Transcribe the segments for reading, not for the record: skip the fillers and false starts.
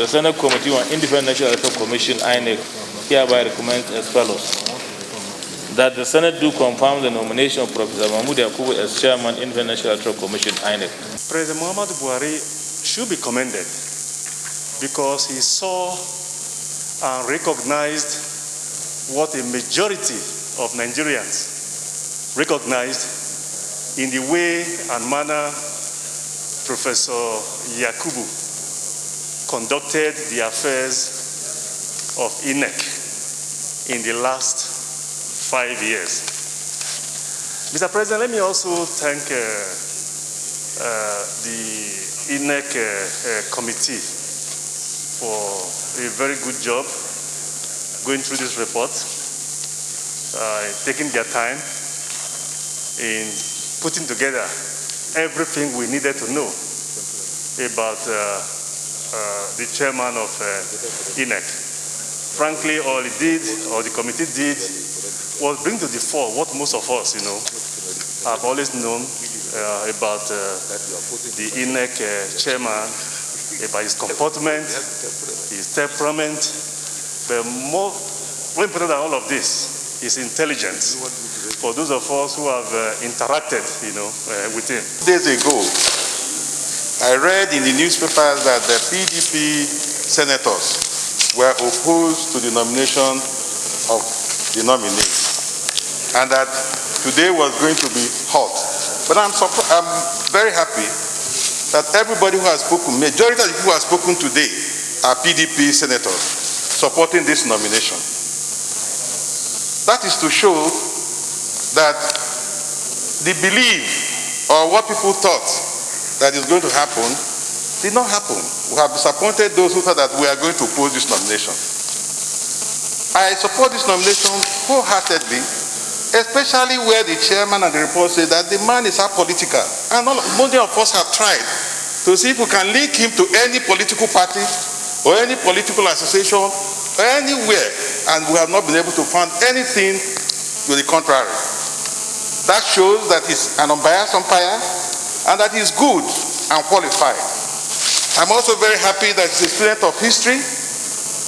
The Senate Committee on Independent National Electoral Commission, INEC, hereby recommends as follows: that the Senate do confirm the nomination of Prof Mahmood as Chairman, Independent National Electoral Commission, INEC. President Muhammadu Buhari should be commended because he saw and recognized what a majority of Nigerians recognized in the way and manner Professor Yakubu conducted the affairs of INEC in the last 5 years. Mr. President, let me also thank the INEC committee for a very good job going through this report, taking their time in putting together everything we needed to know about the chairman of INEC. Frankly, all it did, or the committee did, was bring to the fore what most of us, have always known about the INEC chairman, about his comportment, his temperament, but more important than all of this, his intelligence. For those of us who have interacted, with him. Days ago, I read in the newspapers that the PDP senators were opposed to the nomination of the nominee, and that today was going to be hot. But I'm very happy that everybody who has spoken, majority of the people who have spoken today are PDP senators supporting this nomination. That is to show that the belief or what people thought that is going to happen did not happen. We have disappointed those who thought that we are going to oppose this nomination. I support this nomination wholeheartedly, especially where the chairman and the report say that the man is apolitical. And many of us have tried to see if we can link him to any political party or any political association or anywhere, and we have not been able to find anything to the contrary. That shows that he's an unbiased umpire and that he's good and qualified. I'm also very happy that he's a student of history.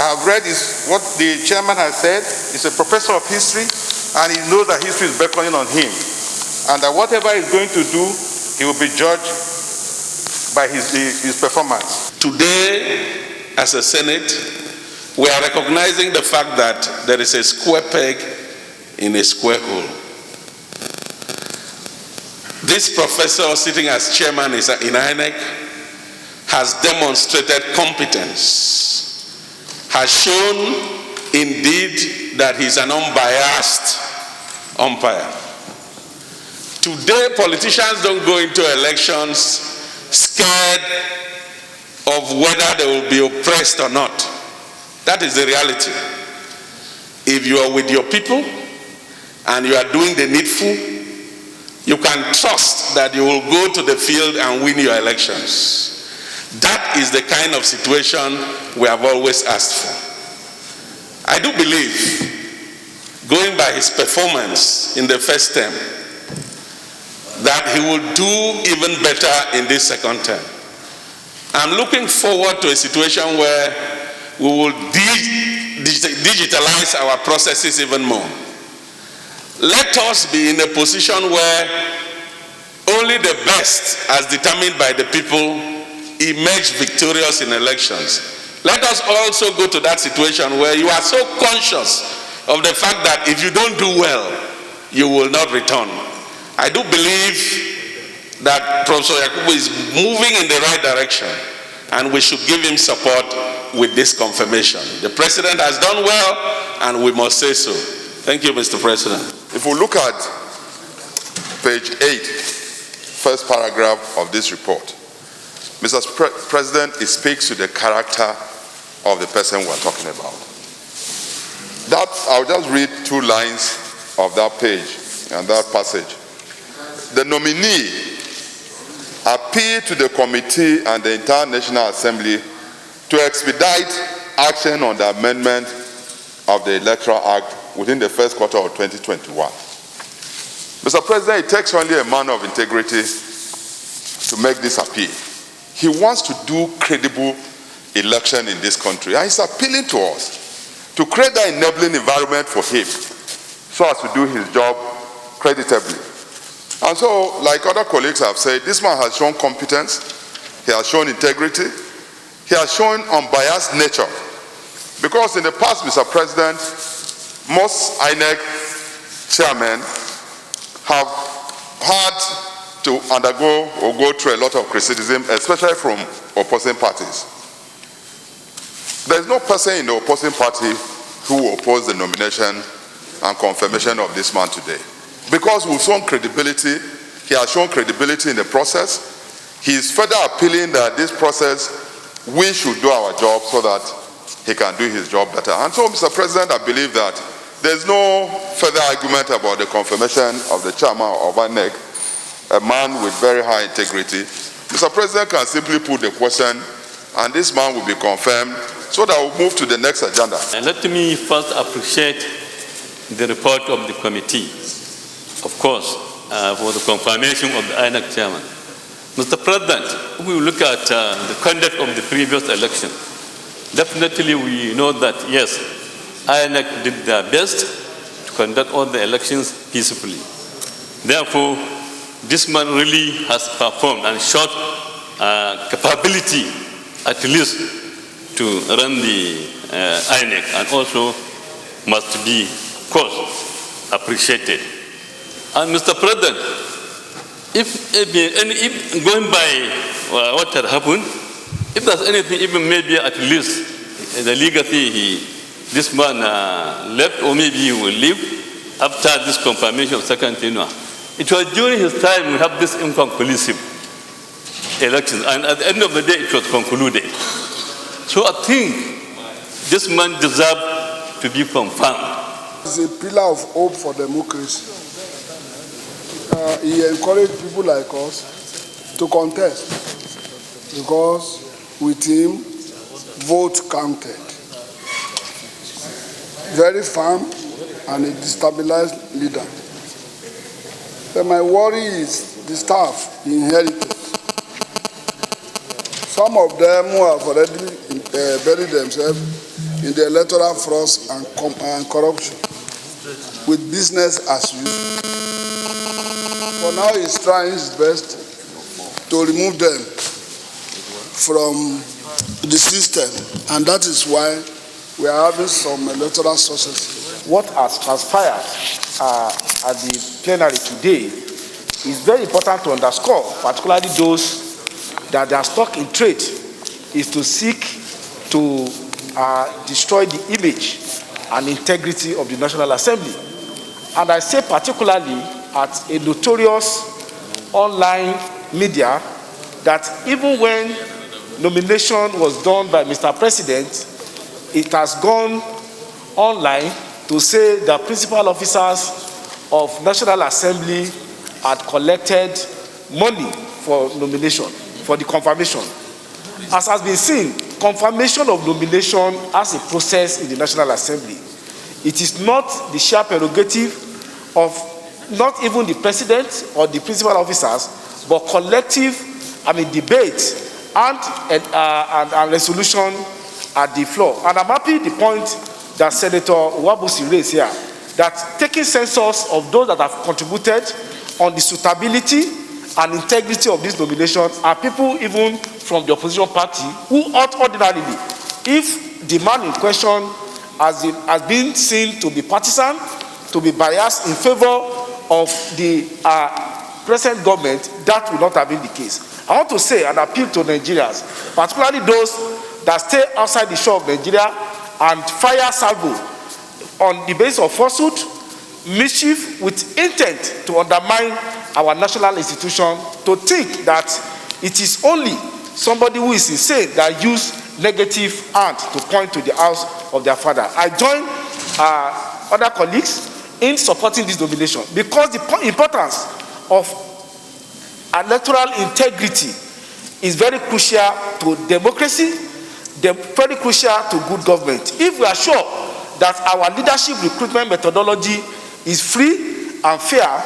I have read what the chairman has said. He's a professor of history, and he knows that history is beckoning on him, and that whatever he's going to do, he will be judged by his performance. Today, as a Senate, we are recognizing the fact that there is a square peg in a square hole. This professor sitting as chairman in INEC has demonstrated competence, has shown indeed that he's an unbiased umpire. Today, politicians don't go into elections scared of whether they will be oppressed or not. That is the reality. If you are with your people and you are doing the needful, you can trust that you will go to the field and win your elections. That is the kind of situation we have always asked for. I do believe, going by his performance in the first term, that he will do even better in this second term. I'm looking forward to a situation where we will digitalize our processes even more. Let us be in a position where only the best, as determined by the people, emerge victorious in elections. Let us also go to that situation where you are so conscious of the fact that if you don't do well, you will not return. I do believe that Prof Yakubu is moving in the right direction, and we should give him support with this confirmation. The president has done well, and we must say so. Thank you, Mr. President. If we look at page 8, first paragraph of this report, Mr. President, it speaks to the character of the person we are talking about. I'll just read 2 lines of that page and that passage. The nominee appealed to the committee and the entire National Assembly to expedite action on the amendment of the Electoral Act within the first quarter of 2021. Mr. President, it takes only a man of integrity to make this appeal. He wants to do credible election in this country. And he's appealing to us to create that enabling environment for him so as to do his job creditably. And so, like other colleagues have said, this man has shown competence, he has shown integrity, he has shown unbiased nature. Because in the past, Mr. President, most INEC chairmen have had to undergo or go through a lot of criticism, especially from opposing parties. There is no person in the opposing party who will oppose the nomination and confirmation of this man today. Because we've shown credibility, he has shown credibility in the process. He is further appealing that this process, we should do our job so that he can do his job better. And so, Mr. President, I believe that there's no further argument about the confirmation of the chairman of INEC, a man with very high integrity. Mr. President can simply put the question, and this man will be confirmed, so that we'll move to the next agenda. And let me first appreciate the report of the committee, of course, for the confirmation of the INEC chairman. Mr. President, if we look at the conduct of the previous election, definitely we know that, yes, INEC did their best to conduct all the elections peacefully. Therefore, this man really has performed and showed capability, at least, to run the INEC, and also must be, of course, appreciated. And Mr. President, if going by what had happened, if there's anything, even maybe at least the legacy this man left, or maybe he will leave after this confirmation of second tenure. It was during his time we have this inconclusive election, and at the end of the day, it was concluded. So I think this man deserves to be confirmed. He's a pillar of hope for democracy. He encouraged people like us to contest, because with him, vote counted. Very firm and a destabilized leader. But my worry is the staff he inherited. Some of them who have already buried themselves in the electoral fraud and corruption with business as usual. For now, he's trying his best to remove them from the system, and that is why we are having some electoral successes. What has transpired at the plenary today is very important to underscore, particularly those that are stuck in trade, is to seek to destroy the image and integrity of the National Assembly. And I say particularly at a notorious online media that even when nomination was done by Mr. President, it has gone online to say the principal officers of National Assembly had collected money for nomination, for the confirmation. As has been seen, confirmation of nomination as a process in the National Assembly. It is not the sheer prerogative of not even the president or the principal officers, but collective, debate and resolution at the floor. And I'm happy the point that Senator Wabusi raised here, that taking census of those that have contributed on the suitability and integrity of this nomination are people even from the opposition party who ought ordinarily, if the man in question has been seen to be partisan, to be biased in favor of the present government, that will not have been the case. I want to say and appeal to Nigerians, particularly those that stay outside the shore of Nigeria and fire salvo on the basis of falsehood, mischief, with intent to undermine our national institution, to think that it is only somebody who is insane that use negative hand to point to the house of their father. I join other colleagues in supporting this nomination, because the importance of electoral integrity is very crucial to democracy, very crucial to good government. If we are sure that our leadership recruitment methodology is free and fair,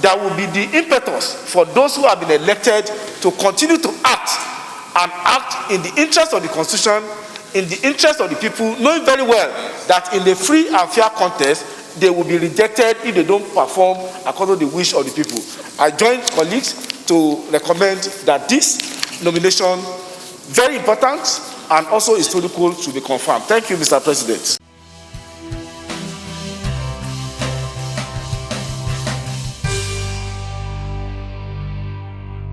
there will be the impetus for those who have been elected to continue to act and act in the interest of the Constitution, in the interest of the people, knowing very well that in a free and fair contest, they will be rejected if they don't perform according to the wish of the people. I join colleagues to recommend that this nomination, very important and also historical, should be confirmed. Thank you, Mr. President.